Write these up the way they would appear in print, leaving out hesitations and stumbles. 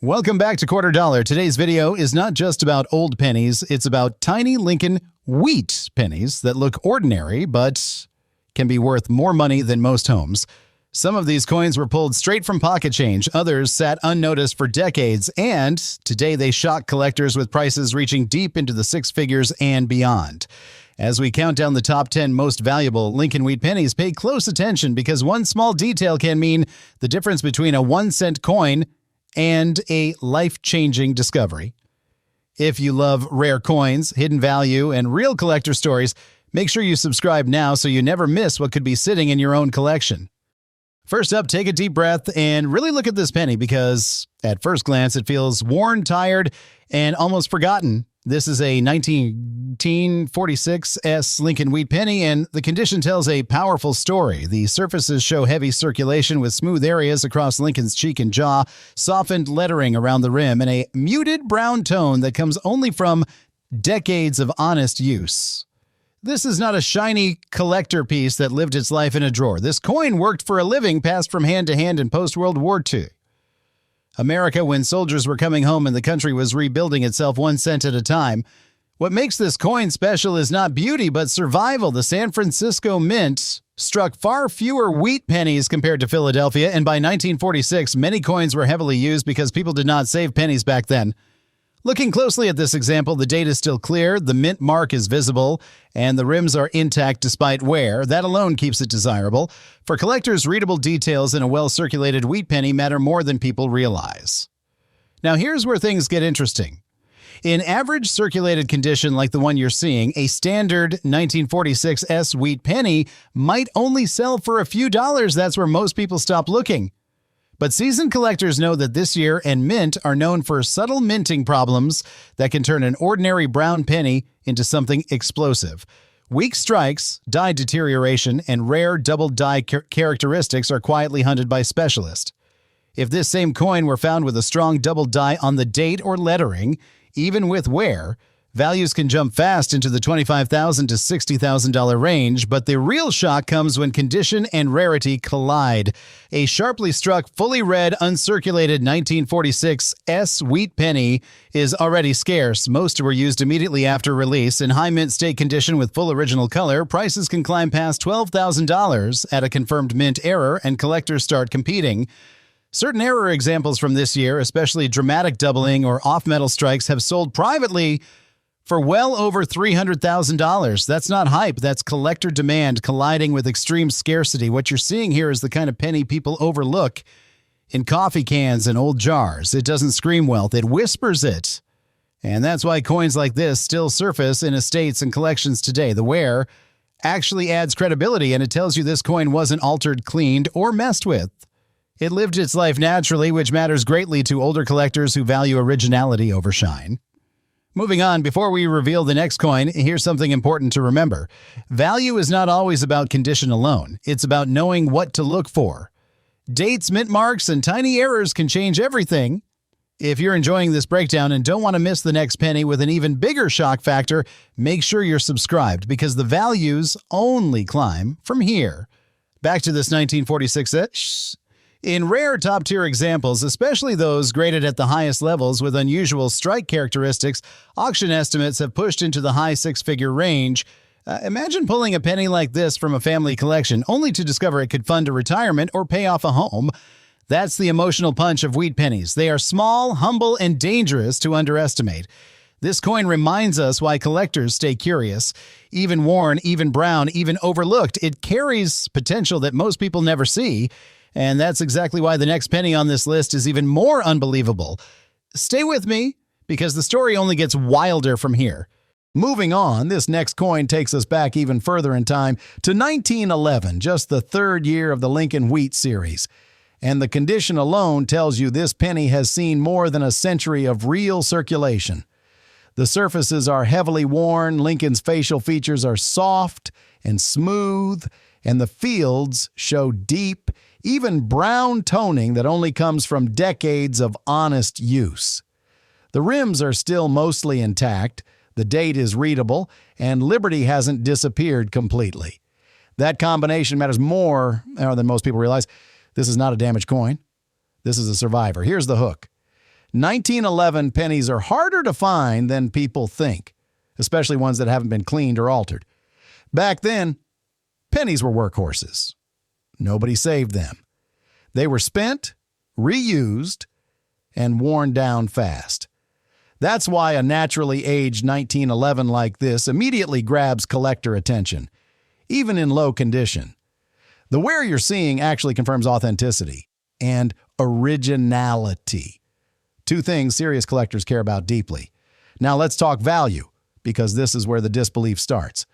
Welcome back to Quarter Dollar. Today's video is not just about old pennies, it's about tiny Lincoln Wheat Pennies that look ordinary but can be worth more money than most homes. Some of these coins were pulled straight from pocket change, others sat unnoticed for decades, and today they shock collectors with prices reaching deep into the six figures and beyond. As we count down the top 10 most valuable Lincoln Wheat Pennies, pay close attention because one small detail can mean the difference between a 1-cent coin and a life-changing discovery. If you love rare coins, hidden value, and real collector stories, make sure you subscribe now so you never miss what could be sitting in your own collection. First up, take a deep breath and really look at this penny because at first glance it feels worn, tired, and almost forgotten. This is a 1946 Lincoln Wheat Penny, and the condition tells a powerful story. The surfaces show heavy circulation with smooth areas across Lincoln's cheek and jaw, softened lettering around the rim, and a muted brown tone that comes only from decades of honest use. This is not a shiny collector piece that lived its life in a drawer. This coin worked for a living, passed from hand to hand in post-World War II. America, when soldiers were coming home and the country was rebuilding itself 1 cent at a time. What makes this coin special is not beauty, but survival. The San Francisco Mint struck far fewer wheat pennies compared to Philadelphia, and by 1946, many coins were heavily used because people did not save pennies back then. Looking closely at this example, the date is still clear, the mint mark is visible, and the rims are intact despite wear. That alone keeps it desirable. For collectors, readable details in a well-circulated wheat penny matter more than people realize. Now here's where things get interesting. In average circulated condition like the one you're seeing, a standard 1946 wheat penny might only sell for a few dollars. That's where most people stop looking. But seasoned collectors know that this year and mint are known for subtle minting problems that can turn an ordinary brown penny into something explosive. Weak strikes, die deterioration, and rare double die characteristics are quietly hunted by specialists. If this same coin were found with a strong double die on the date or lettering, even with wear, values can jump fast into the $25,000 to $60,000 range, but the real shock comes when condition and rarity collide. A sharply struck, fully red, uncirculated 1946 wheat penny is already scarce. Most were used immediately after release. In high mint state condition with full original color, prices can climb past $12,000 at a confirmed mint error, and collectors start competing. Certain error examples from this year, especially dramatic doubling or off-metal strikes, have sold privately for well over $300,000. That's not hype. That's collector demand colliding with extreme scarcity. What you're seeing here is the kind of penny people overlook in coffee cans and old jars. It doesn't scream wealth. It whispers it. And that's why coins like this still surface in estates and collections today. The wear actually adds credibility, and it tells you this coin wasn't altered, cleaned, or messed with. It lived its life naturally, which matters greatly to older collectors who value originality over shine. Moving on, before we reveal the next coin, here's something important to remember. Value is not always about condition alone. It's about knowing what to look for. Dates, mint marks, and tiny errors can change everything. If you're enjoying this breakdown and don't want to miss the next penny with an even bigger shock factor, make sure you're subscribed because the values only climb from here. Back to this 1946. In rare top-tier examples, especially those graded at the highest levels with unusual strike characteristics, auction estimates have pushed into the high six-figure range. Imagine pulling a penny like this from a family collection, only to discover it could fund a retirement or pay off a home. That's the emotional punch of wheat pennies. They are small, humble, and dangerous to underestimate. This coin reminds us why collectors stay curious. Even worn, even brown, even overlooked, it carries potential that most people never see. And that's exactly why the next penny on this list is even more unbelievable. Stay with me, because the story only gets wilder from here. Moving on, this next coin takes us back even further in time to 1911, just the third year of the Lincoln Wheat series. And the condition alone tells you this penny has seen more than a century of real circulation. The surfaces are heavily worn, Lincoln's facial features are soft and smooth, and the fields show deep, even brown toning that only comes from decades of honest use. The rims are still mostly intact, the date is readable, and Liberty hasn't disappeared completely. That combination matters more than most people realize. This is not a damaged coin. This is a survivor. Here's the hook. 1911 pennies are harder to find than people think, especially ones that haven't been cleaned or altered. Back then, pennies were workhorses. Nobody saved them. They were spent, reused, and worn down fast. That's why a naturally aged 1911 like this immediately grabs collector attention, even in low condition. The wear you're seeing actually confirms authenticity and originality. Two things serious collectors care about deeply. Now let's talk value, because this is where the disbelief starts.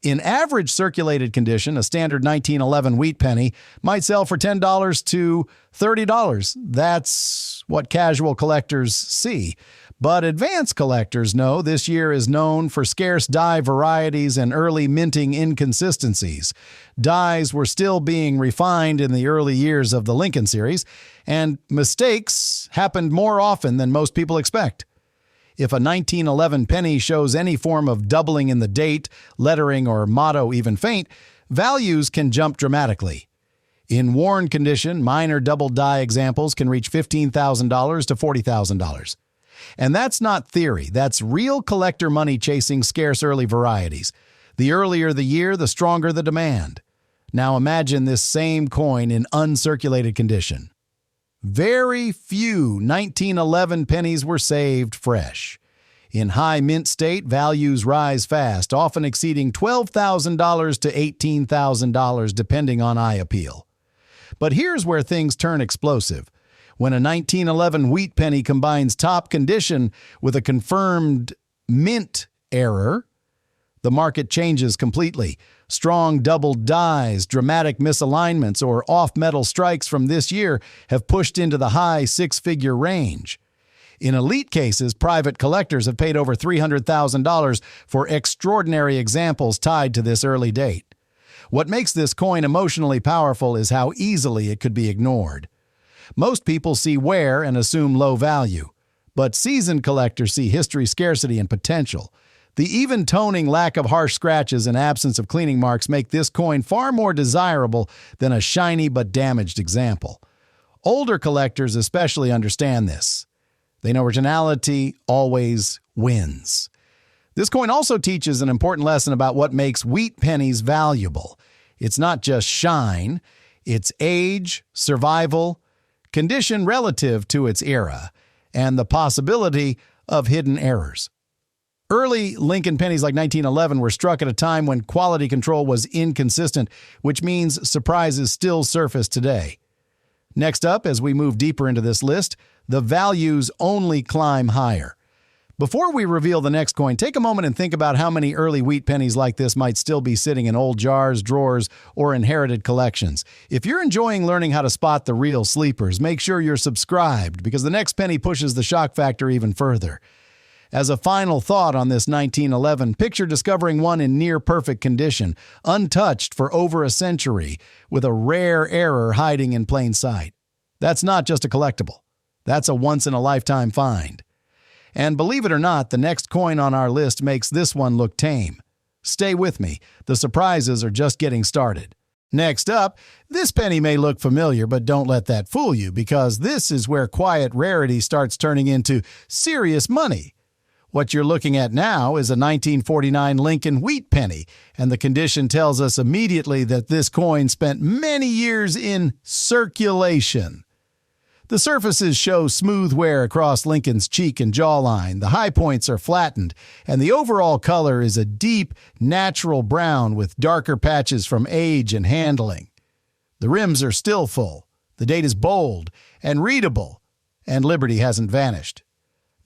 In average circulated condition, a standard 1911 wheat penny might sell for $10 to $30. That's what casual collectors see. But advanced collectors know this year is known for scarce die varieties and early minting inconsistencies. Dies were still being refined in the early years of the Lincoln series, and mistakes happened more often than most people expect. If a 1911 penny shows any form of doubling in the date, lettering, or motto even faint, values can jump dramatically. In worn condition, minor double die examples can reach $15,000 to $40,000. And that's not theory. That's real collector money chasing scarce early varieties. The earlier the year, the stronger the demand. Now imagine this same coin in uncirculated condition. Very few 1911 pennies were saved fresh. In high mint state, values rise fast, often exceeding $12,000 to $18,000 depending on eye appeal. But here's where things turn explosive. When a 1911 wheat penny combines top condition with a confirmed mint error, the market changes completely. Strong double dies, dramatic misalignments, or off-metal strikes from this year have pushed into the high six-figure range. In elite cases, private collectors have paid over $300,000 for extraordinary examples tied to this early date. What makes this coin emotionally powerful is how easily it could be ignored. Most people see wear and assume low value, but seasoned collectors see history, scarcity, and potential. The even-toning lack of harsh scratches and absence of cleaning marks make this coin far more desirable than a shiny but damaged example. Older collectors especially understand this. They know originality always wins. This coin also teaches an important lesson about what makes wheat pennies valuable. It's not just shine, it's age, survival, condition relative to its era, and the possibility of hidden errors. Early Lincoln pennies like 1911 were struck at a time when quality control was inconsistent, which means surprises still surface today. Next up, as we move deeper into this list, the values only climb higher. Before we reveal the next coin, take a moment and think about how many early wheat pennies like this might still be sitting in old jars, drawers, or inherited collections. If you're enjoying learning how to spot the real sleepers, make sure you're subscribed, because the next penny pushes the shock factor even further. As a final thought on this 1911, picture discovering one in near-perfect condition, untouched for over a century, with a rare error hiding in plain sight. That's not just a collectible. That's a once-in-a-lifetime find. And believe it or not, the next coin on our list makes this one look tame. Stay with me. The surprises are just getting started. Next up, this penny may look familiar, but don't let that fool you, because this is where quiet rarity starts turning into serious money. What you're looking at now is a 1949 Lincoln Wheat Penny, and the condition tells us immediately that this coin spent many years in circulation. The surfaces show smooth wear across Lincoln's cheek and jawline, the high points are flattened, and the overall color is a deep, natural brown with darker patches from age and handling. The rims are still full, the date is bold and readable, and Liberty hasn't vanished.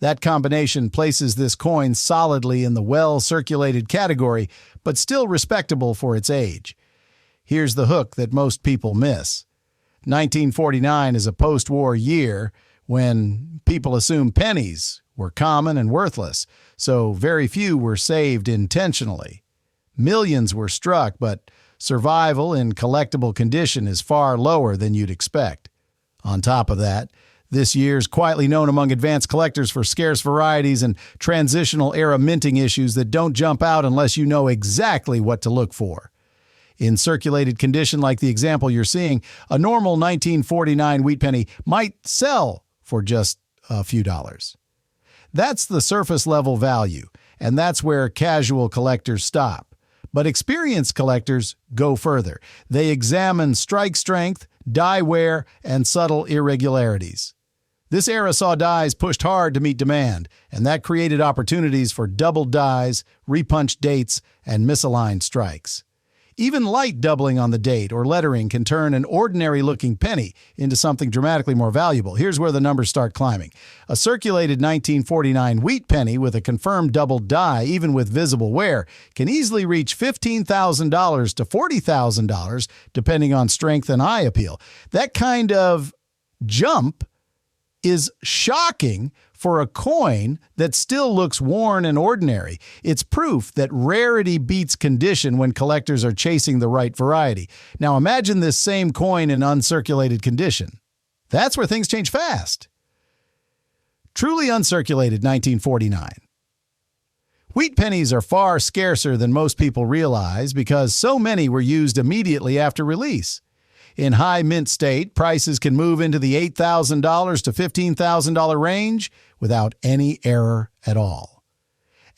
That combination places this coin solidly in the well-circulated category, but still respectable for its age. Here's the hook that most people miss. 1949 is a post-war year when people assumed pennies were common and worthless, so very few were saved intentionally. Millions were struck, but survival in collectible condition is far lower than you'd expect. On top of that, this year's quietly known among advanced collectors for scarce varieties and transitional era minting issues that don't jump out unless you know exactly what to look for. In circulated condition like the example you're seeing, a normal 1949 wheat penny might sell for just a few dollars. That's the surface level value, and that's where casual collectors stop. But experienced collectors go further. They examine strike strength, die wear, and subtle irregularities. This era saw dies pushed hard to meet demand, and that created opportunities for doubled dies, repunched dates, and misaligned strikes. Even light doubling on the date or lettering can turn an ordinary-looking penny into something dramatically more valuable. Here's where the numbers start climbing. A circulated 1949 wheat penny with a confirmed doubled die, even with visible wear, can easily reach $15,000 to $40,000, depending on strength and eye appeal. That kind of jump is shocking for a coin that still looks worn and ordinary. It's proof that rarity beats condition when collectors are chasing the right variety. Now imagine this same coin in uncirculated condition. That's where things change fast. Truly uncirculated 1949. Wheat pennies are far scarcer than most people realize because so many were used immediately after release. In high mint state, prices can move into the $8,000 to $15,000 range without any error at all.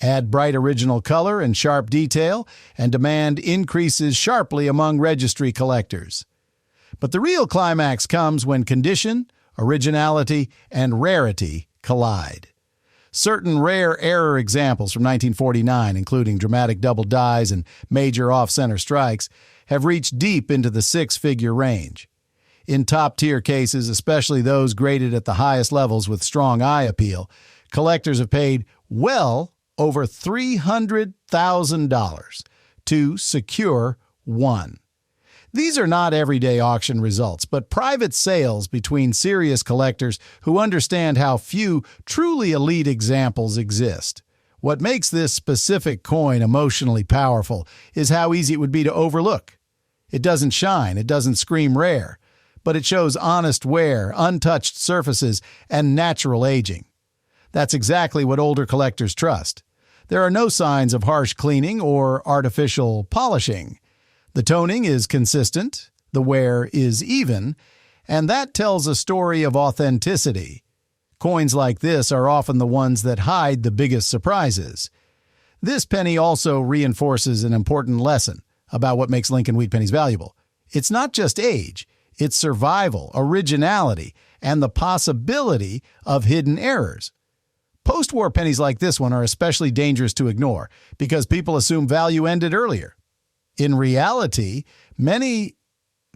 Add bright original color and sharp detail, and demand increases sharply among registry collectors. But the real climax comes when condition, originality, and rarity collide. Certain rare error examples from 1949, including dramatic double dies and major off-center strikes, have reached deep into the six-figure range. In top-tier cases, especially those graded at the highest levels with strong eye appeal, collectors have paid well over $300,000 to secure one. These are not everyday auction results, but private sales between serious collectors who understand how few truly elite examples exist. What makes this specific coin emotionally powerful is how easy it would be to overlook. It doesn't shine, it doesn't scream rare, but it shows honest wear, untouched surfaces, and natural aging. That's exactly what older collectors trust. There are no signs of harsh cleaning or artificial polishing. The toning is consistent, the wear is even, and that tells a story of authenticity. Coins like this are often the ones that hide the biggest surprises. This penny also reinforces an important lesson about what makes Lincoln Wheat Pennies valuable. It's not just age, it's survival, originality, and the possibility of hidden errors. Post-war pennies like this one are especially dangerous to ignore because people assume value ended earlier. In reality, many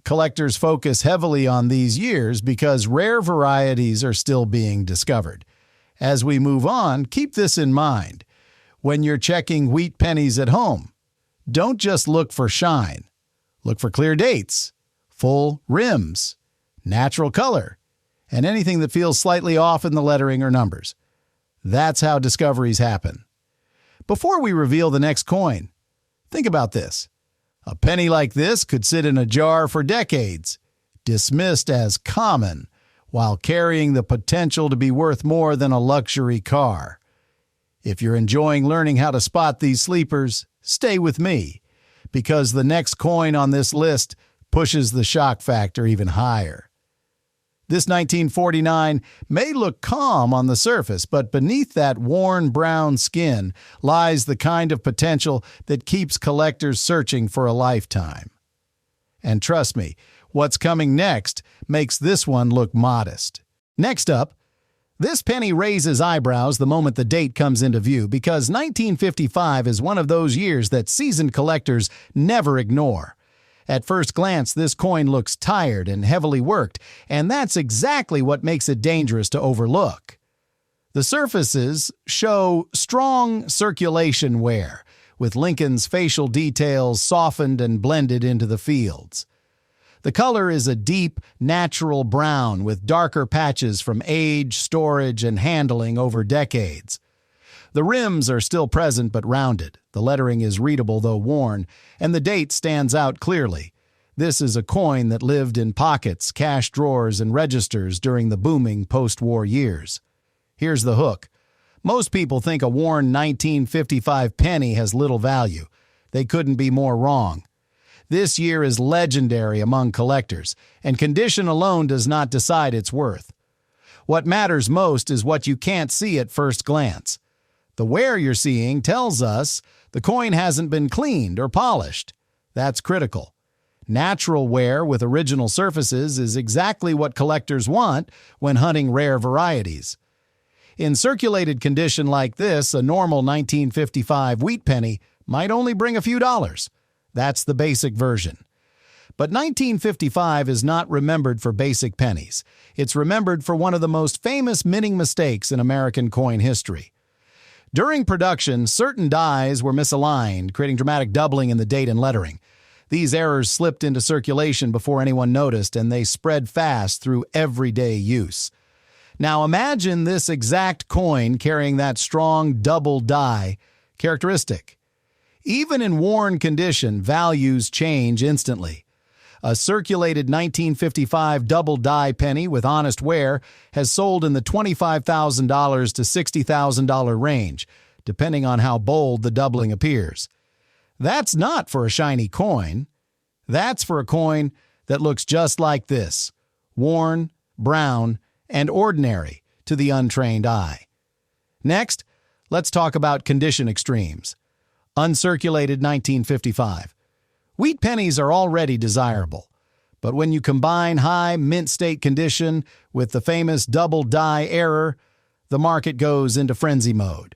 collectors focus heavily on these years because rare varieties are still being discovered. As we move on, keep this in mind. When you're checking wheat pennies at home, don't just look for shine. Look for clear dates, full rims, natural color, and anything that feels slightly off in the lettering or numbers. That's how discoveries happen. Before we reveal the next coin, think about this. A penny like this could sit in a jar for decades, dismissed as common, while carrying the potential to be worth more than a luxury car. If you're enjoying learning how to spot these sleepers, stay with me, because the next coin on this list pushes the shock factor even higher. This 1949 may look calm on the surface, but beneath that worn brown skin lies the kind of potential that keeps collectors searching for a lifetime. And trust me, what's coming next makes this one look modest. Next up, this penny raises eyebrows the moment the date comes into view because 1955 is one of those years that seasoned collectors never ignore. At first glance, this coin looks tired and heavily worked, and that's exactly what makes it dangerous to overlook. The surfaces show strong circulation wear, with Lincoln's facial details softened and blended into the fields. The color is a deep, natural brown with darker patches from age, storage, and handling over decades. The rims are still present but rounded. The lettering is readable though worn, and the date stands out clearly. This is a coin that lived in pockets, cash drawers, and registers during the booming post-war years. Here's the hook. Most people think a worn 1955 penny has little value. They couldn't be more wrong. This year is legendary among collectors, and condition alone does not decide its worth. What matters most is what you can't see at first glance. The wear you're seeing tells us the coin hasn't been cleaned or polished. That's critical. Natural wear with original surfaces is exactly what collectors want when hunting rare varieties. In circulated condition like this, a normal 1955 wheat penny might only bring a few dollars. That's the basic version. But 1955 is not remembered for basic pennies. It's remembered for one of the most famous minting mistakes in American coin history. During production, certain dies were misaligned, creating dramatic doubling in the date and lettering. These errors slipped into circulation before anyone noticed, and they spread fast through everyday use. Now imagine this exact coin carrying that strong double die characteristic. Even in worn condition, values change instantly. A circulated 1955 double die penny with honest wear has sold in the $25,000 to $60,000 range, depending on how bold the doubling appears. That's not for a shiny coin. That's for a coin that looks just like this, worn, brown, and ordinary to the untrained eye. Next, let's talk about condition extremes. Uncirculated 1955. Wheat pennies are already desirable, but when you combine high mint state condition with the famous double die error, the market goes into frenzy mode.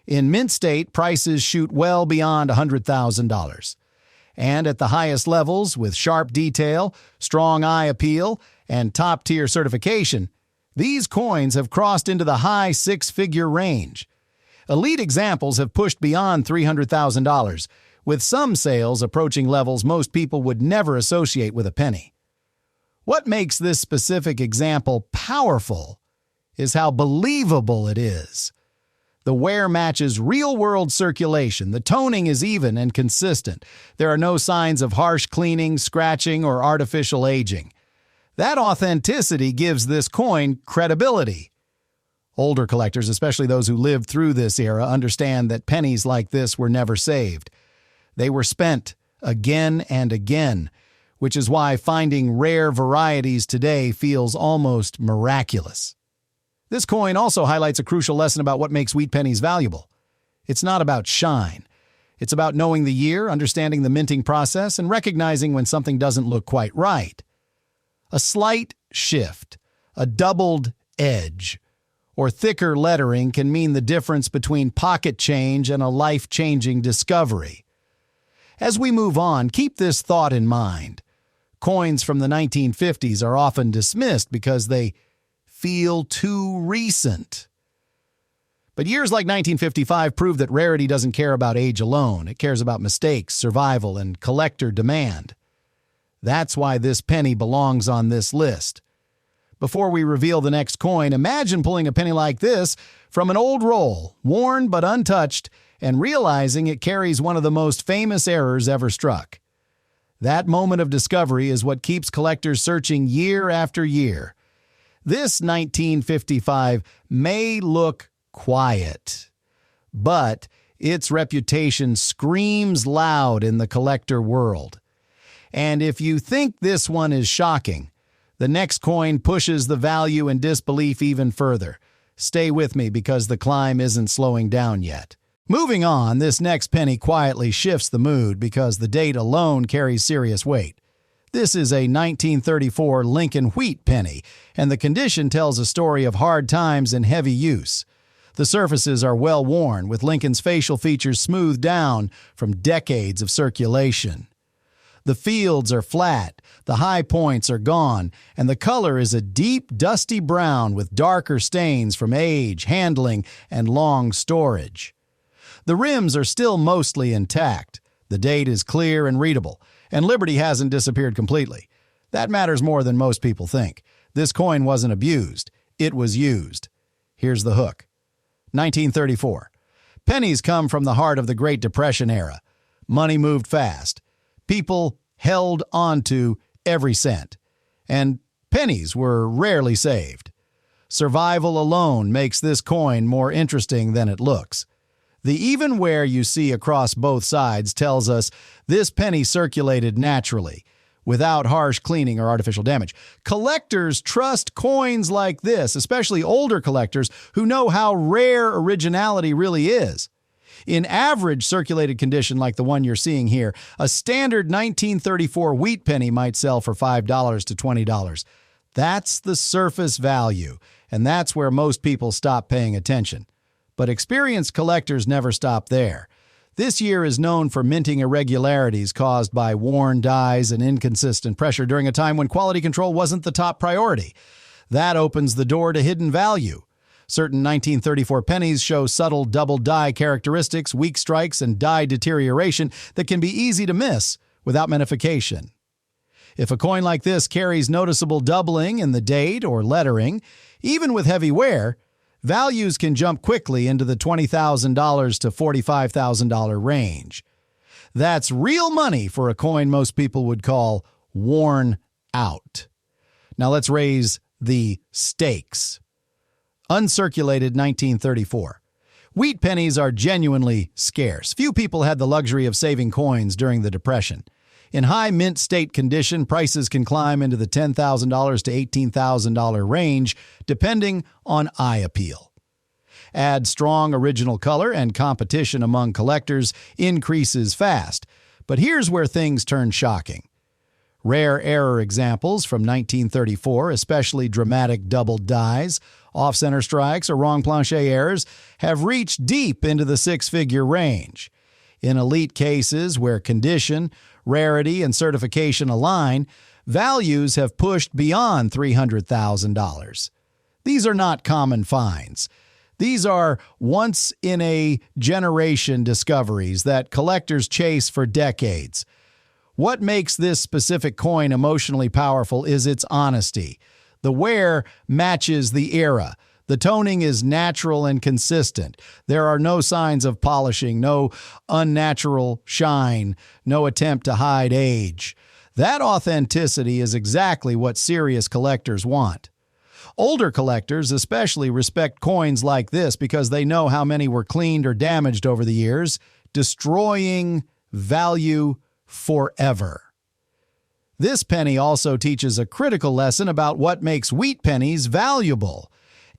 In mint state, prices shoot well beyond $100,000. And at the highest levels, with sharp detail, strong eye appeal, and top-tier certification, these coins have crossed into the high six-figure range. Elite examples have pushed beyond $300,000, with some sales approaching levels most people would never associate with a penny. What makes this specific example powerful is how believable it is. The wear matches real-world circulation. The toning is even and consistent. There are no signs of harsh cleaning, scratching, or artificial aging. That authenticity gives this coin credibility. Older collectors, especially those who lived through this era, understand that pennies like this were never saved. They were spent again and again, which is why finding rare varieties today feels almost miraculous. This coin also highlights a crucial lesson about what makes wheat pennies valuable. It's not about shine. It's about knowing the year, understanding the minting process, and recognizing when something doesn't look quite right. A slight shift, a doubled edge, or thicker lettering can mean the difference between pocket change and a life-changing discovery. As we move on, keep this thought in mind. Coins from the 1950s are often dismissed because they feel too recent. But years like 1955 prove that rarity doesn't care about age alone. It cares about mistakes, survival, and collector demand. That's why this penny belongs on this list. Before we reveal the next coin, imagine pulling a penny like this from an old roll, worn but untouched, and realizing it carries one of the most famous errors ever struck. That moment of discovery is what keeps collectors searching year after year. This 1955 may look quiet, but its reputation screams loud in the collector world. And if you think this one is shocking, the next coin pushes the value and disbelief even further. Stay with me because the climb isn't slowing down yet. Moving on, this next penny quietly shifts the mood because the date alone carries serious weight. This is a 1934 Lincoln Wheat Penny, and the condition tells a story of hard times and heavy use. The surfaces are well worn, with Lincoln's facial features smoothed down from decades of circulation. The fields are flat, the high points are gone, and the color is a deep, dusty brown with darker stains from age, handling, and long storage. The rims are still mostly intact. The date is clear and readable, and Liberty hasn't disappeared completely. That matters more than most people think. This coin wasn't abused. It was used. Here's the hook. 1934. Pennies come from the heart of the Great Depression era. Money moved fast. People held onto every cent. And pennies were rarely saved. Survival alone makes this coin more interesting than it looks. The even wear you see across both sides tells us this penny circulated naturally. without harsh cleaning or artificial damage. Collectors trust coins like this, especially older collectors who know how rare originality really is. In average circulated condition like the one you're seeing here, a standard 1934 wheat penny might sell for $5 to $20. That's the surface value, and that's where most people stop paying attention. But experienced collectors never stop there. This year is known for minting irregularities caused by worn dies and inconsistent pressure during a time when quality control wasn't the top priority. That opens the door to hidden value. Certain 1934 pennies show subtle double die characteristics, weak strikes, and die deterioration that can be easy to miss without magnification. If a coin like this carries noticeable doubling in the date or lettering, even with heavy wear, values can jump quickly into the $20,000 to $45,000 range. That's real money for a coin most people would call worn out. Now let's raise the stakes. Uncirculated 1934. Wheat pennies are genuinely scarce. Few people had the luxury of saving coins during the Depression. In high mint state condition, prices can climb into the $10,000 to $18,000 range, depending on eye appeal. Add strong original color and competition among collectors increases fast. But here's where things turn shocking. Rare error examples from 1934, especially dramatic double dies, off-center strikes, or wrong planchet errors, have reached deep into the six-figure range. In elite cases where condition, rarity, and certification align, values have pushed beyond $300,000. These are not common finds. These are once-in-a-generation discoveries that collectors chase for decades. What makes this specific coin emotionally powerful is its honesty. The wear matches the era. The toning is natural and consistent. There are no signs of polishing, no unnatural shine, no attempt to hide age. That authenticity is exactly what serious collectors want. Older collectors especially respect coins like this because they know how many were cleaned or damaged over the years, destroying value forever. This penny also teaches a critical lesson about what makes wheat pennies valuable.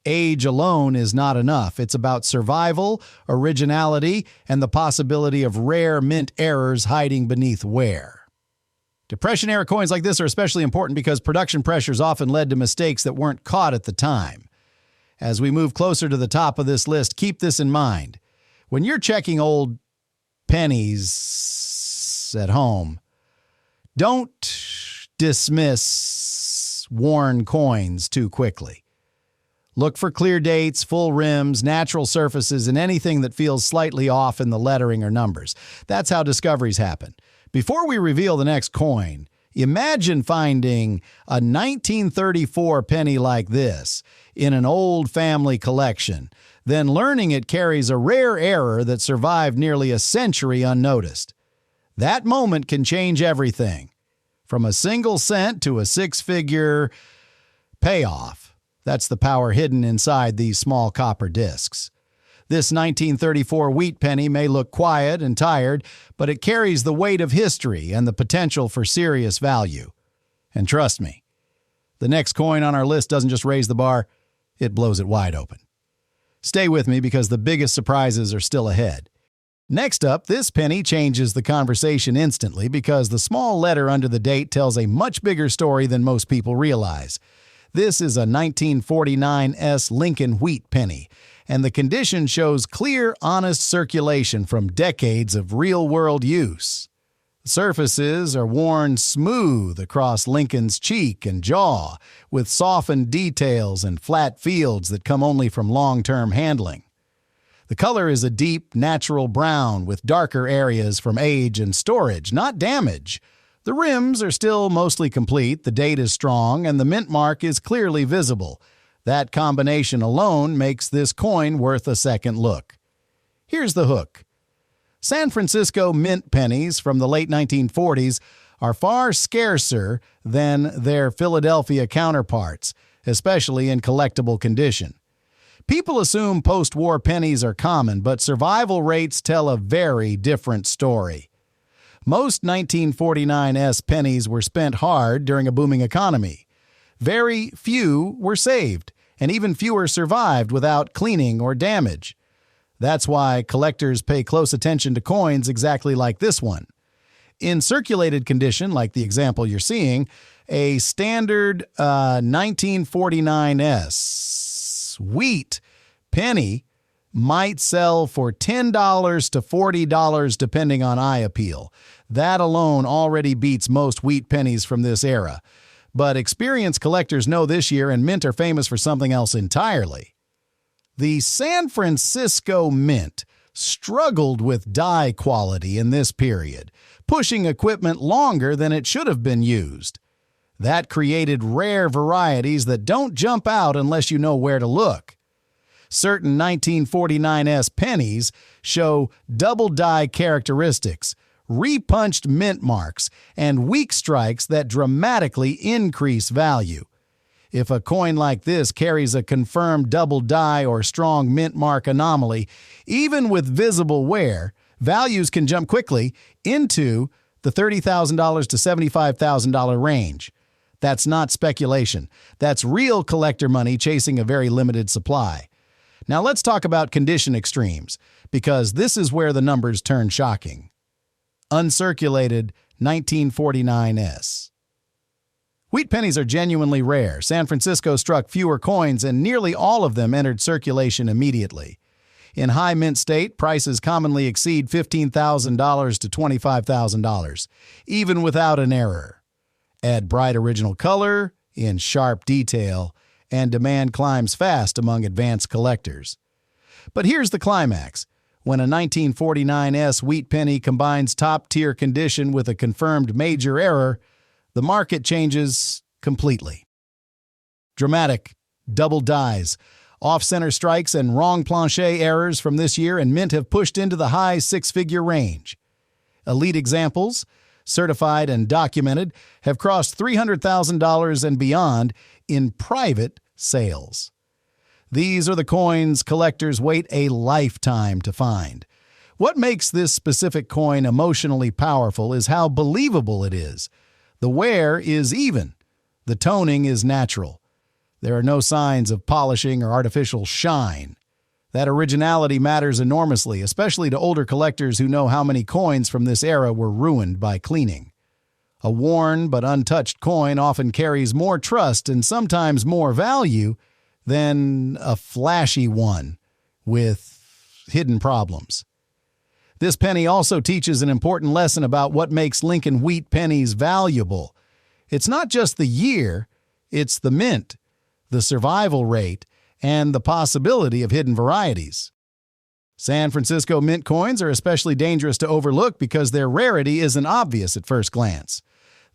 Age alone is not enough. It's about survival, originality, and the possibility of rare mint errors hiding beneath wear. Depression-era coins like this are especially important because production pressures often led to mistakes that weren't caught at the time. As we move closer to the top of this list, keep this in mind. When you're checking old pennies at home, don't dismiss worn coins too quickly. Look for clear dates, full rims, natural surfaces, and anything that feels slightly off in the lettering or numbers. That's how discoveries happen. Before we reveal the next coin, imagine finding a 1934 penny like this in an old family collection, then learning it carries a rare error that survived nearly a century unnoticed. That moment can change everything, from a single cent to a six-figure payoff. That's the power hidden inside these small copper discs. This 1934 wheat penny may look quiet and tired, but it carries the weight of history and the potential for serious value. And trust me, the next coin on our list doesn't just raise the bar, it blows it wide open. Stay with me because the biggest surprises are still ahead. Next up, this penny changes the conversation instantly because the small letter under the date tells a much bigger story than most people realize. This is a 1949 Lincoln Wheat Penny, and the condition shows clear, honest circulation from decades of real-world use. The surfaces are worn smooth across Lincoln's cheek and jaw, with softened details and flat fields that come only from long-term handling. The color is a deep, natural brown with darker areas from age and storage, not damage. The rims are still mostly complete, the date is strong, and the mint mark is clearly visible. That combination alone makes this coin worth a second look. Here's the hook. San Francisco mint pennies from the late 1940s are far scarcer than their Philadelphia counterparts, especially in collectible condition. People assume post-war pennies are common, but survival rates tell a very different story. Most 1949 pennies were spent hard during a booming economy. Very few were saved, and even fewer survived without cleaning or damage. That's why collectors pay close attention to coins exactly like this one. In circulated condition, like the example you're seeing, a standard 1949 wheat penny might sell for $10 to $40 depending on eye appeal. That alone already beats most wheat pennies from this era. But experienced collectors know this year and Mint are famous for something else entirely. The San Francisco Mint struggled with die quality in this period, pushing equipment longer than it should have been used. That created rare varieties that don't jump out unless you know where to look. Certain 1949 pennies show double die characteristics, repunched mint marks, and weak strikes that dramatically increase value. If a coin like this carries a confirmed double die or strong mint mark anomaly, even with visible wear, values can jump quickly into the $30,000 to $75,000 range. That's not speculation. That's real collector money chasing a very limited supply. Now let's talk about condition extremes, because this is where the numbers turn shocking. Uncirculated 1949 Wheat pennies are genuinely rare. San Francisco struck fewer coins, and nearly all of them entered circulation immediately. In high mint state, prices commonly exceed $15,000 to $25,000, even without an error. Add bright original color in sharp detail, and demand climbs fast among advanced collectors. But here's the climax. When a 1949 wheat penny combines top-tier condition with a confirmed major error, the market changes completely. Dramatic double dies, off-center strikes, and wrong plancher errors from this year and Mint have pushed into the high six-figure range. Elite examples, certified and documented, have crossed $300,000 and beyond in private sales. These are the coins collectors wait a lifetime to find. What makes this specific coin emotionally powerful is how believable it is. The wear is even. The toning is natural. There are no signs of polishing or artificial shine. That originality matters enormously, especially to older collectors who know how many coins from this era were ruined by cleaning. A worn but untouched coin often carries more trust and sometimes more value than a flashy one with hidden problems. This penny also teaches an important lesson about what makes Lincoln Wheat Pennies valuable. It's not just the year, it's the mint, the survival rate, and the possibility of hidden varieties. San Francisco mint coins are especially dangerous to overlook because their rarity isn't obvious at first glance.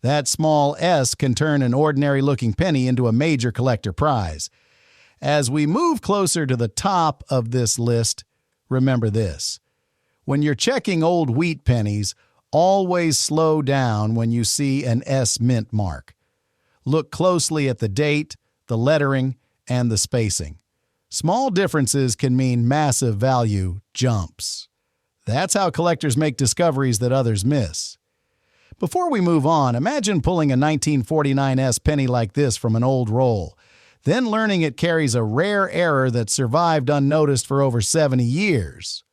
That small S can turn an ordinary-looking penny into a major collector prize. As we move closer to the top of this list, remember this. When you're checking old wheat pennies, always slow down when you see an S mint mark. Look closely at the date, the lettering, and the spacing. Small differences can mean massive value jumps. That's how collectors make discoveries that others miss. Before we move on, imagine pulling a 1949 penny like this from an old roll, then learning it carries a rare error that survived unnoticed for over 70 years.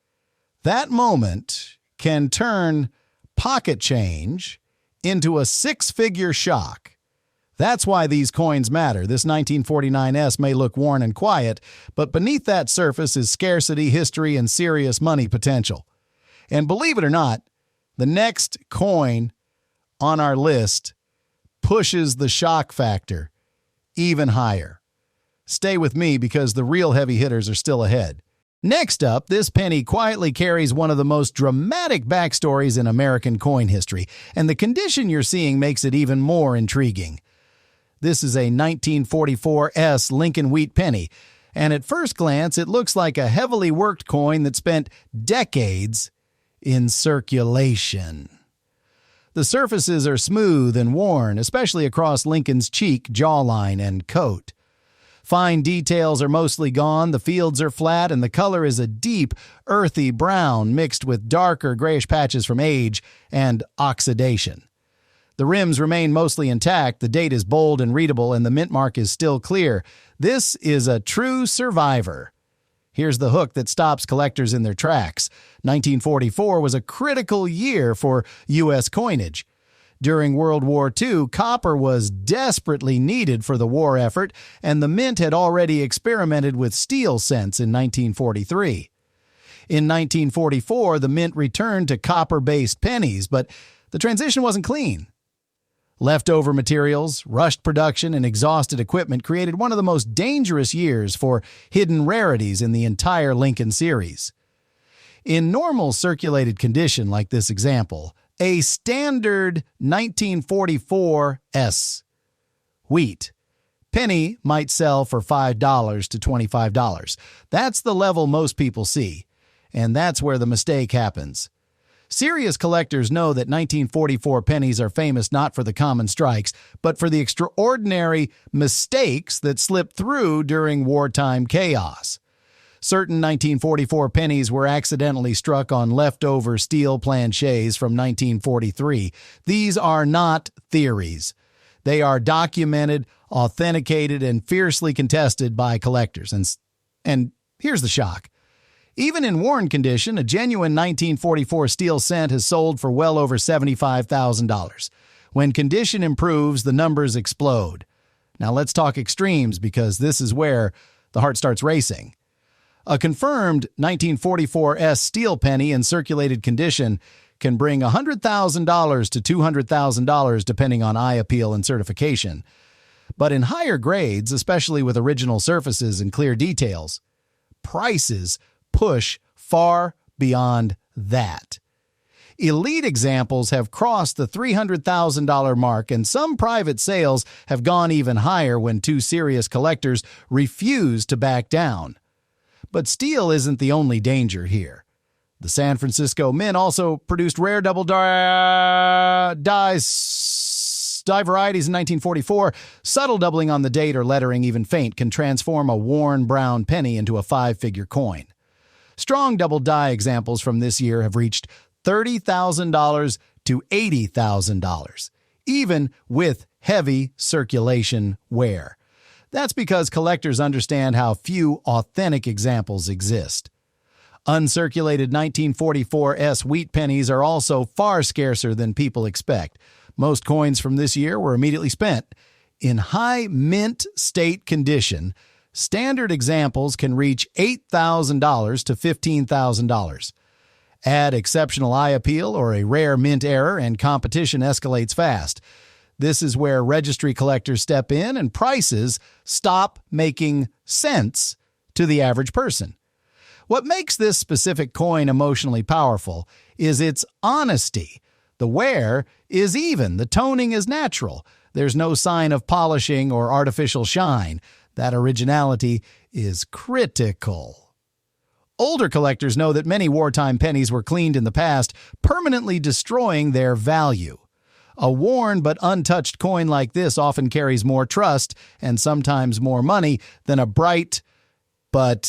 That moment can turn pocket change into a six-figure shock. That's why these coins matter. This 1949 may look worn and quiet, but beneath that surface is scarcity, history, and serious money potential. And believe it or not, the next coin on our list pushes the shock factor even higher. Stay with me because the real heavy hitters are still ahead. Next up, this penny quietly carries one of the most dramatic backstories in American coin history, and the condition you're seeing makes it even more intriguing. This is a 1944 Lincoln Wheat Penny, and at first glance it looks like a heavily worked coin that spent decades in circulation. The surfaces are smooth and worn, especially across Lincoln's cheek, jawline, and coat. Fine details are mostly gone, the fields are flat, and the color is a deep, earthy brown mixed with darker grayish patches from age and oxidation. The rims remain mostly intact, the date is bold and readable, and the mint mark is still clear. This is a true survivor. Here's the hook that stops collectors in their tracks. 1944 was a critical year for U.S. coinage. During World War II, copper was desperately needed for the war effort, and the mint had already experimented with steel cents in 1943. In 1944, the mint returned to copper-based pennies, but the transition wasn't clean. Leftover materials, rushed production, and exhausted equipment created one of the most dangerous years for hidden rarities in the entire Lincoln series. In normal circulated condition like this example, a standard 1944 S wheat penny might sell for $5 to $25. That's the level most people see, and that's where the mistake happens. Serious collectors know that 1944 pennies are famous not for the common strikes, but for the extraordinary mistakes that slipped through during wartime chaos. Certain 1944 pennies were accidentally struck on leftover steel planchets from 1943. These are not theories. They are documented, authenticated, and fiercely contested by collectors. And here's the shock. Even in worn condition, a genuine 1944 steel cent has sold for well over $75,000. When condition improves, the numbers explode. Now let's talk extremes, because this is where the heart starts racing. A confirmed 1944 S steel penny in circulated condition can bring $100,000 to $200,000 depending on eye appeal and certification. But in higher grades, especially with original surfaces and clear details, prices push far beyond that. Elite examples have crossed the $300,000 mark, and some private sales have gone even higher when two serious collectors refuse to back down. But steel isn't the only danger here. The San Francisco Mint also produced rare double die varieties in 1944. Subtle doubling on the date or lettering, even faint, can transform a worn brown penny into a five-figure coin. Strong double die examples from this year have reached $30,000 to $80,000, even with heavy circulation wear. That's because collectors understand how few authentic examples exist. Uncirculated 1944 S wheat pennies are also far scarcer than people expect. Most coins from this year were immediately spent. In high mint state condition, standard examples can reach $8,000 to $15,000. Add exceptional eye appeal or a rare mint error, and competition escalates fast. This is where registry collectors step in and prices stop making sense to the average person. What makes this specific coin emotionally powerful is its honesty. The wear is even, the toning is natural. There's no sign of polishing or artificial shine. That originality is critical. Older collectors know that many wartime pennies were cleaned in the past, permanently destroying their value. A worn but untouched coin like this often carries more trust and sometimes more money than a bright but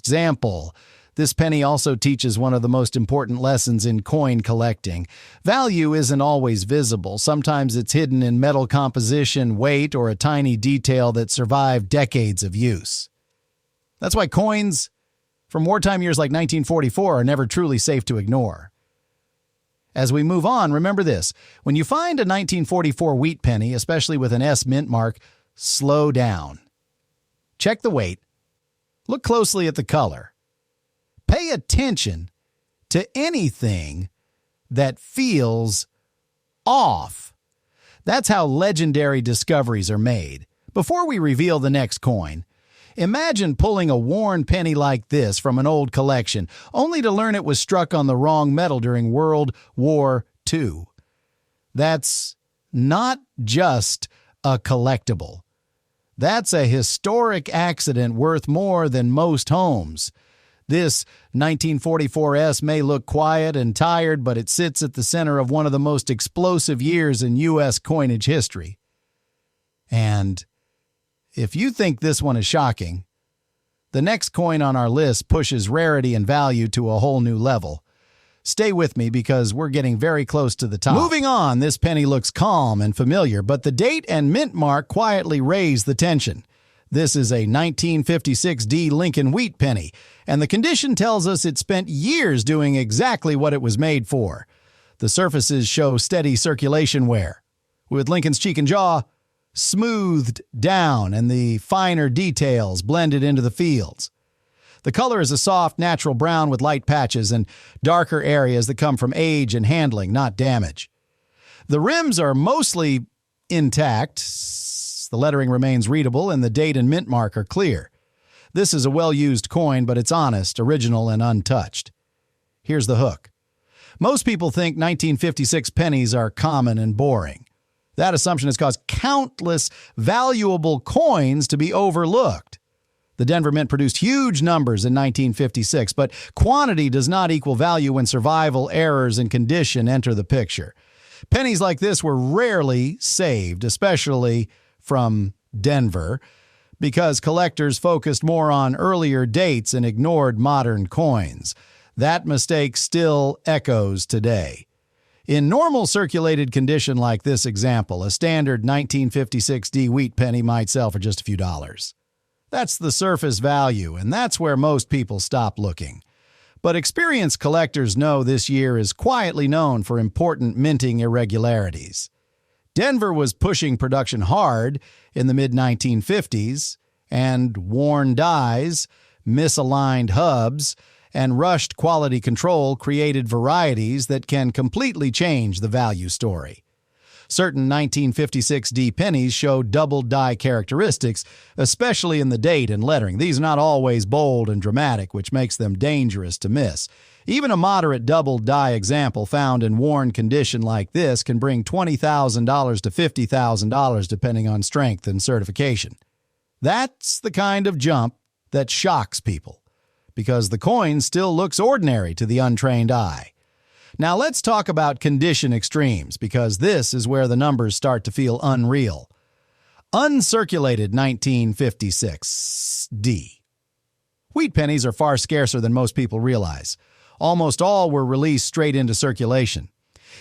example. This penny also teaches one of the most important lessons in coin collecting. Value isn't always visible. Sometimes it's hidden in metal composition, weight, or a tiny detail that survived decades of use. That's why coins from wartime years like 1944 are never truly safe to ignore. As we move on, remember this. When you find a 1944 wheat penny, especially with an S mint mark, slow down. Check the weight. Look closely at the color. Pay attention to anything that feels off. That's how legendary discoveries are made. Before we reveal the next coin, imagine pulling a worn penny like this from an old collection, only to learn it was struck on the wrong metal during World War II. That's not just a collectible. That's a historic accident worth more than most homes. This 1944S may look quiet and tired, but it sits at the center of one of the most explosive years in U.S. coinage history. And if you think this one is shocking, the next coin on our list pushes rarity and value to a whole new level. Stay with me because we're getting very close to the top. Moving on, this penny looks calm and familiar, but the date and mint mark quietly raise the tension. This is a 1956D Lincoln Wheat Penny, and the condition tells us it spent years doing exactly what it was made for. The surfaces show steady circulation wear, with Lincoln's cheek and jaw smoothed down and the finer details blended into the fields. The color is a soft, natural brown with light patches and darker areas that come from age and handling, not damage. The rims are mostly intact. The lettering remains readable, and the date and mint mark are clear. This is a well-used coin, but it's honest, original, and untouched. Here's the hook. Most people think 1956 pennies are common and boring. That assumption has caused countless valuable coins to be overlooked. The Denver Mint produced huge numbers in 1956, but quantity does not equal value when survival, errors, and condition enter the picture. Pennies like this were rarely saved, especially from Denver, because collectors focused more on earlier dates and ignored modern coins. That mistake still echoes today. In normal circulated condition like this example, a standard 1956D wheat penny might sell for just a few dollars. That's the surface value, and that's where most people stop looking. But experienced collectors know this year is quietly known for important minting irregularities. Denver was pushing production hard in the mid-1950s, and worn dies, misaligned hubs, and rushed quality control created varieties that can completely change the value story. Certain 1956D pennies show double die characteristics, especially in the date and lettering. These are not always bold and dramatic, which makes them dangerous to miss. Even a moderate double die example found in worn condition like this can bring $20,000 to $50,000 depending on strength and certification. That's the kind of jump that shocks people, because the coin still looks ordinary to the untrained eye. Now let's talk about condition extremes, because this is where the numbers start to feel unreal. Uncirculated 1956D. Wheat pennies are far scarcer than most people realize. Almost all were released straight into circulation.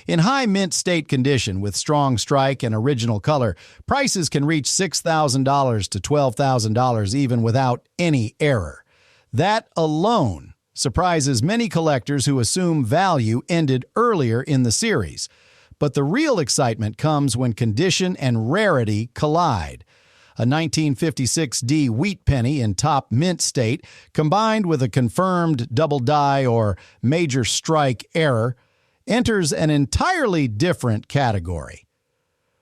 In high mint state condition with strong strike and original color, prices can reach $6,000 to $12,000 even without any error. That alone surprises many collectors who assume value ended earlier in the series. But the real excitement comes when condition and rarity collide. A 1956D wheat penny in top mint state, combined with a confirmed double die or major strike error, enters an entirely different category.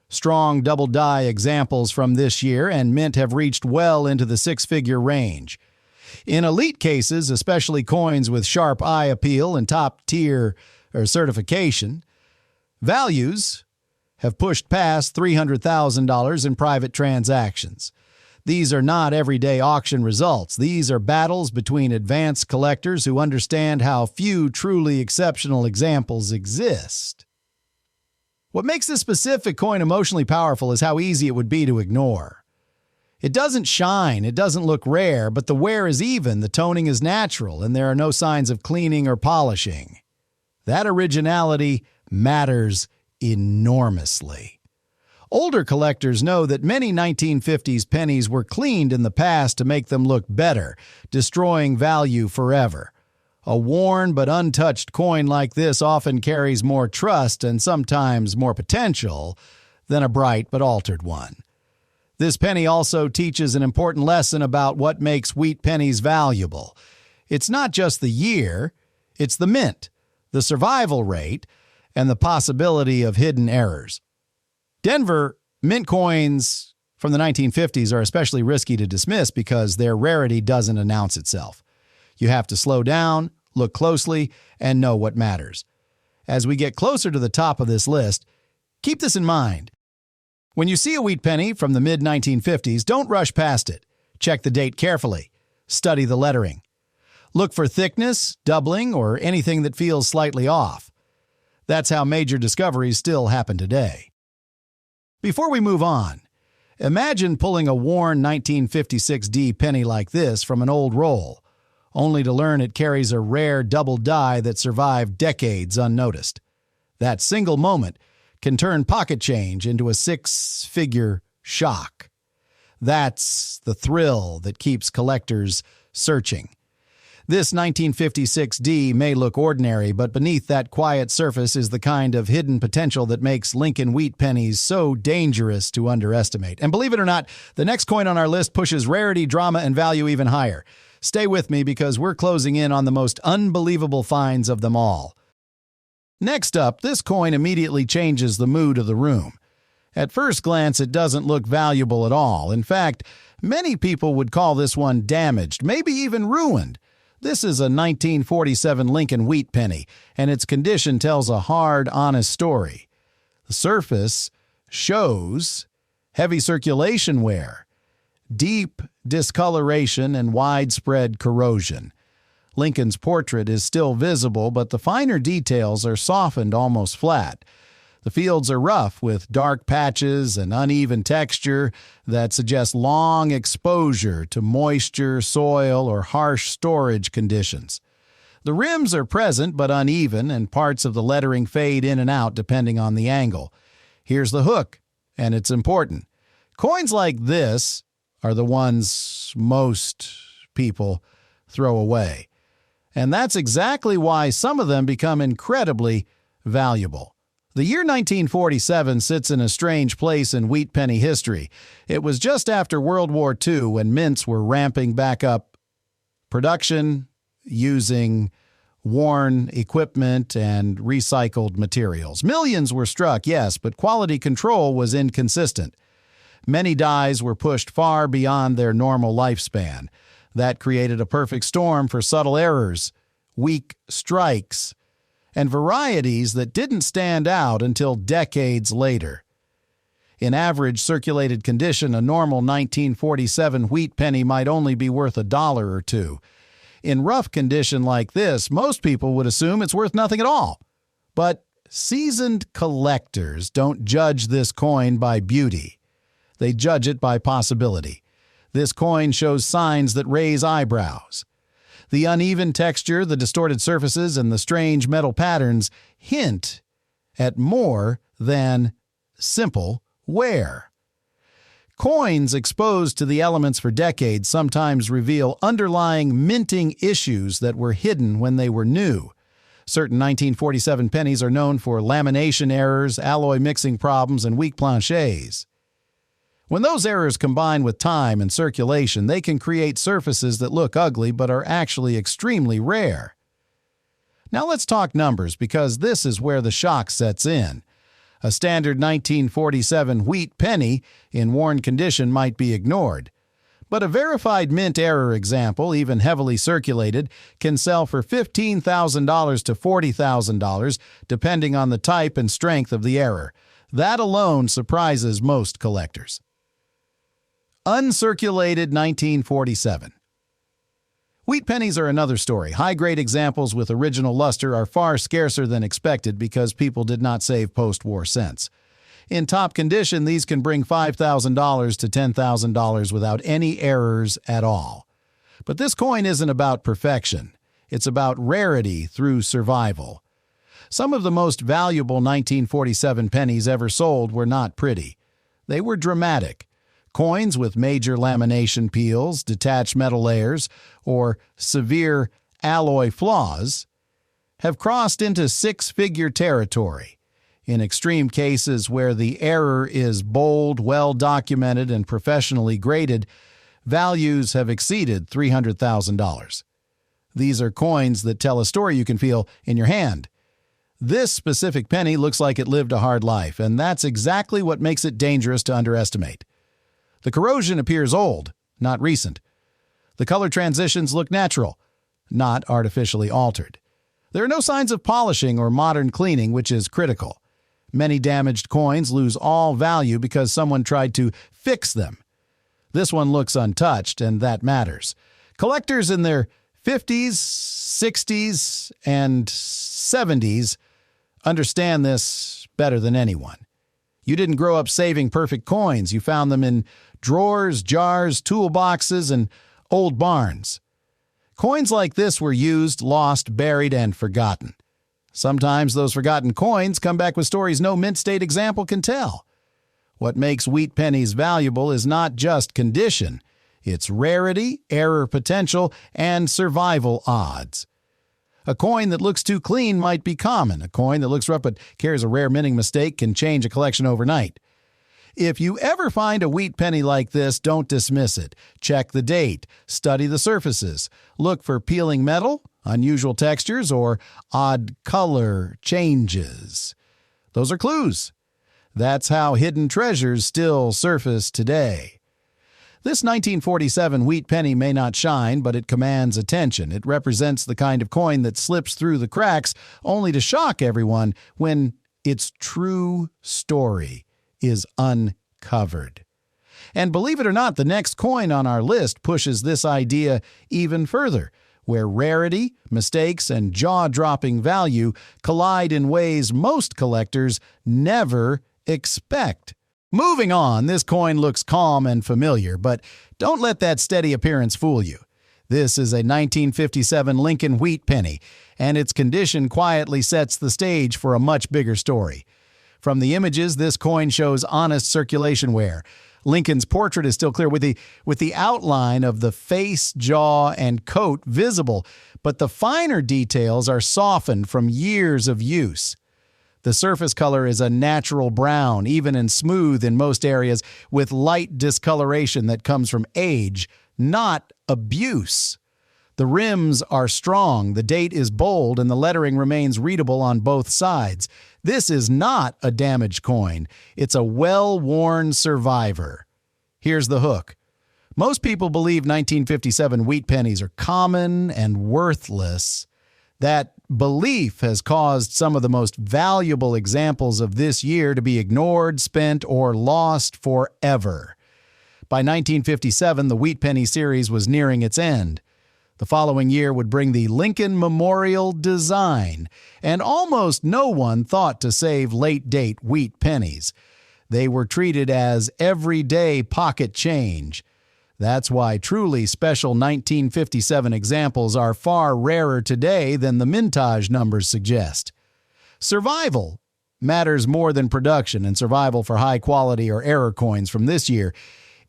Strong double die examples from this year and mint have reached well into the six-figure range. In elite cases, especially coins with sharp eye appeal and top-tier certification, values have pushed past $300,000 in private transactions. These are not everyday auction results. These are battles between advanced collectors who understand how few truly exceptional examples exist. What makes this specific coin emotionally powerful is how easy it would be to ignore. It doesn't shine, it doesn't look rare, but the wear is even, the toning is natural, and there are no signs of cleaning or polishing. That originality matters enormously. Older collectors know that many 1950s pennies were cleaned in the past to make them look better, destroying value forever. A worn but untouched coin like this often carries more trust and sometimes more potential than a bright but altered one. This penny also teaches an important lesson about what makes wheat pennies valuable. It's not just the year, it's the mint, the survival rate, and the possibility of hidden errors. Denver mint coins from the 1950s are especially risky to dismiss because their rarity doesn't announce itself. You have to slow down, look closely, and know what matters. As we get closer to the top of this list, keep this in mind. When you see a wheat penny from the mid-1950s, don't rush past it. Check the date carefully. Study the lettering. Look for thickness, doubling, or anything that feels slightly off. That's how major discoveries still happen today. Before we move on, imagine pulling a worn 1956D penny like this from an old roll, only to learn it carries a rare double die that survived decades unnoticed. That single moment can turn pocket change into a six-figure shock. That's the thrill that keeps collectors searching. This 1956D may look ordinary, but beneath that quiet surface is the kind of hidden potential that makes Lincoln Wheat Pennies so dangerous to underestimate. And believe it or not, the next coin on our list pushes rarity, drama, and value even higher. Stay with me because we're closing in on the most unbelievable finds of them all. Next up, this coin immediately changes the mood of the room. At first glance, it doesn't look valuable at all. In fact, many people would call this one damaged, maybe even ruined. This is a 1947 Lincoln Wheat Penny, and its condition tells a hard, honest story. The surface shows heavy circulation wear, deep discoloration, and widespread corrosion. Lincoln's portrait is still visible, but the finer details are softened almost flat. The fields are rough with dark patches and uneven texture that suggest long exposure to moisture, soil, or harsh storage conditions. The rims are present but uneven, and parts of the lettering fade in and out depending on the angle. Here's the hook, and it's important. Coins like this are the ones most people throw away. And that's exactly why some of them become incredibly valuable. The year 1947 sits in a strange place in wheat penny history. It was just after World War II when mints were ramping back up production using worn equipment and recycled materials. Millions were struck, yes, but quality control was inconsistent. Many dies were pushed far beyond their normal lifespan. That created a perfect storm for subtle errors, weak strikes, and varieties that didn't stand out until decades later. In average circulated condition, a normal 1947 wheat penny might only be worth $1 or $2. In rough condition like this, most people would assume it's worth nothing at all. But seasoned collectors don't judge this coin by beauty. They judge it by possibility. This coin shows signs that raise eyebrows. The uneven texture, the distorted surfaces, and the strange metal patterns hint at more than simple wear. Coins exposed to the elements for decades sometimes reveal underlying minting issues that were hidden when they were new. Certain 1947 pennies are known for lamination errors, alloy mixing problems, and weak planchets. When those errors combine with time and circulation, they can create surfaces that look ugly but are actually extremely rare. Now let's talk numbers, because this is where the shock sets in. A standard 1947 wheat penny in worn condition might be ignored. But a verified mint error example, even heavily circulated, can sell for $15,000 to $40,000, depending on the type and strength of the error. That alone surprises most collectors. Uncirculated 1947. Wheat pennies are another story. High-grade examples with original luster are far scarcer than expected because people did not save post-war cents. In top condition, these can bring $5,000 to $10,000 without any errors at all. But this coin isn't about perfection. It's about rarity through survival. Some of the most valuable 1947 pennies ever sold were not pretty. They were dramatic. Coins with major lamination peels, detached metal layers, or severe alloy flaws have crossed into six-figure territory. In extreme cases where the error is bold, well-documented, and professionally graded, values have exceeded $300,000. These are coins that tell a story you can feel in your hand. This specific penny looks like it lived a hard life, and that's exactly what makes it dangerous to underestimate. The corrosion appears old, not recent. The color transitions look natural, not artificially altered. There are no signs of polishing or modern cleaning, which is critical. Many damaged coins lose all value because someone tried to fix them. This one looks untouched, and that matters. Collectors in their 50s, 60s, and 70s understand this better than anyone. You didn't grow up saving perfect coins. You found them in drawers, jars, toolboxes, and old barns. Coins like this were used, lost, buried, and forgotten. Sometimes those forgotten coins come back with stories no mint state example can tell. What makes wheat pennies valuable is not just condition. It's rarity, error potential, and survival odds. A coin that looks too clean might be common. A coin that looks rough but carries a rare minting mistake can change a collection overnight. If you ever find a wheat penny like this, don't dismiss it. Check the date. Study the surfaces. Look for peeling metal, unusual textures, or odd color changes. Those are clues. That's how hidden treasures still surface today. This 1947 wheat penny may not shine, but it commands attention. It represents the kind of coin that slips through the cracks only to shock everyone when its true story is uncovered. And believe it or not, the next coin on our list pushes this idea even further, where rarity, mistakes, and jaw-dropping value collide in ways most collectors never expect. Moving on, this coin looks calm and familiar, but don't let that steady appearance fool you. This is a 1957 Lincoln Wheat Penny, and its condition quietly sets the stage for a much bigger story. From the images, this coin shows honest circulation wear. Lincoln's portrait is still clear with the outline of the face, jaw, and coat visible, but the finer details are softened from years of use. The surface color is a natural brown, even and smooth in most areas, with light discoloration that comes from age, not abuse. The rims are strong, the date is bold, and the lettering remains readable on both sides. This is not a damaged coin. It's a well-worn survivor. Here's the hook. Most people believe 1957 wheat pennies are common and worthless. That belief has caused some of the most valuable examples of this year to be ignored, spent, or lost forever. By 1957, the Wheat Penny series was nearing its end. The following year would bring the Lincoln Memorial design, and almost no one thought to save late-date wheat pennies. They were treated as everyday pocket change. That's why truly special 1957 examples are far rarer today than the mintage numbers suggest. Survival matters more than production, and survival for high-quality or error coins from this year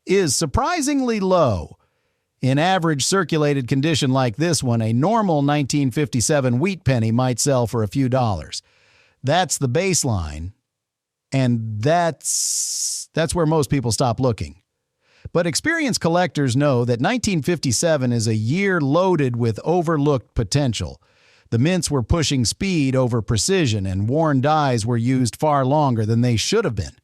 is surprisingly low. In average circulated condition like this one, a normal 1957 wheat penny might sell for a few dollars. That's the baseline, and that's where most people stop looking. But experienced collectors know that 1957 is a year loaded with overlooked potential. The mints were pushing speed over precision, and worn dies were used far longer than they should have been.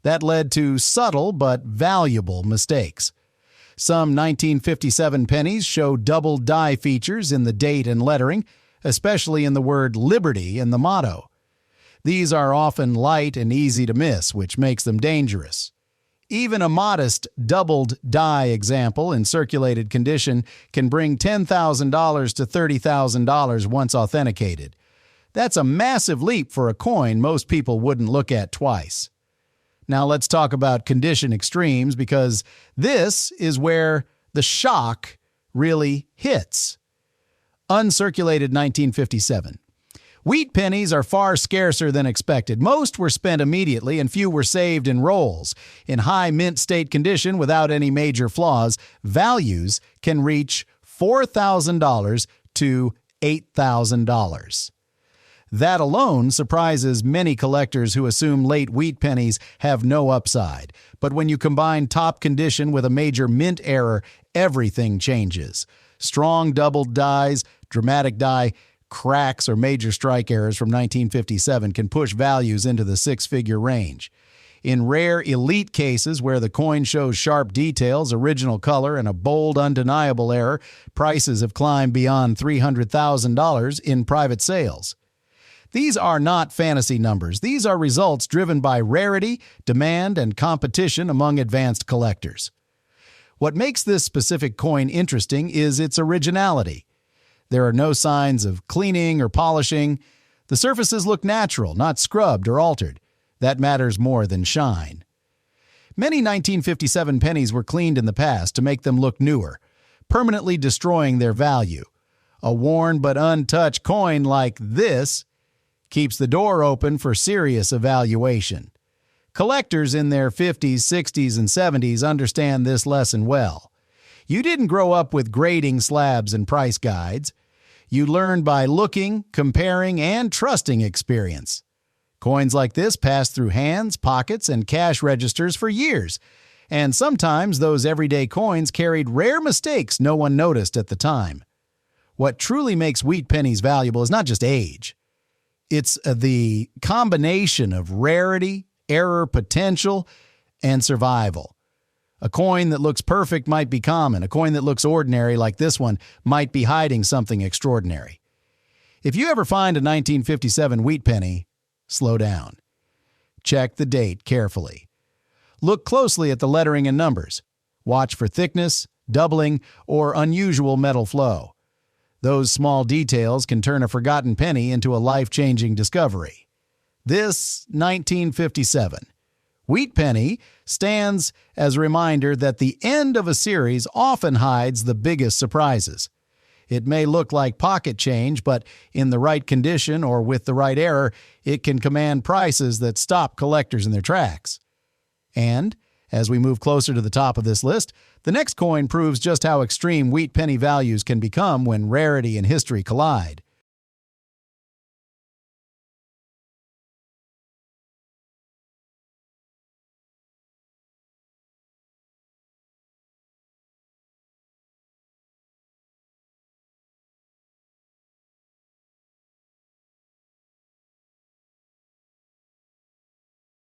That led to subtle but valuable mistakes. Some 1957 pennies show double die features in the date and lettering, especially in the word Liberty in the motto. These are often light and easy to miss, which makes them dangerous. Even a modest doubled die example in circulated condition can bring $10,000 to $30,000 once authenticated. That's a massive leap for a coin most people wouldn't look at twice. Now let's talk about condition extremes, because this is where the shock really hits. Uncirculated 1957. Wheat pennies are far scarcer than expected. Most were spent immediately, and few were saved in rolls. In high mint state condition without any major flaws, values can reach $4,000 to $8,000. That alone surprises many collectors who assume late wheat pennies have no upside. But when you combine top condition with a major mint error, everything changes. Strong doubled dies, dramatic die, cracks, or major strike errors from 1957 can push values into the six-figure range. In rare elite cases where the coin shows sharp details, original color, and a bold, undeniable error, prices have climbed beyond $300,000 in private sales. These are not fantasy numbers. These are results driven by rarity, demand, and competition among advanced collectors. What makes this specific coin interesting is its originality. There are no signs of cleaning or polishing. The surfaces look natural, not scrubbed or altered. That matters more than shine. Many 1957 pennies were cleaned in the past to make them look newer, permanently destroying their value. A worn but untouched coin like this keeps the door open for serious evaluation. Collectors in their 50s, 60s, and 70s understand this lesson well. You didn't grow up with grading slabs and price guides. You learned by looking, comparing, and trusting experience. Coins like this pass through hands, pockets, and cash registers for years, and sometimes those everyday coins carried rare mistakes no one noticed at the time. What truly makes wheat pennies valuable is not just age. It's the combination of rarity, error potential, and survival. A coin that looks perfect might be common. A coin that looks ordinary, like this one, might be hiding something extraordinary. If you ever find a 1957 wheat penny, slow down. Check the date carefully. Look closely at the lettering and numbers. Watch for thickness, doubling, or unusual metal flow. Those small details can turn a forgotten penny into a life-changing discovery. This 1957 wheat penny stands as a reminder that the end of a series often hides the biggest surprises. It may look like pocket change, but in the right condition or with the right error, it can command prices that stop collectors in their tracks. And as we move closer to the top of this list, the next coin proves just how extreme wheat penny values can become when rarity and history collide.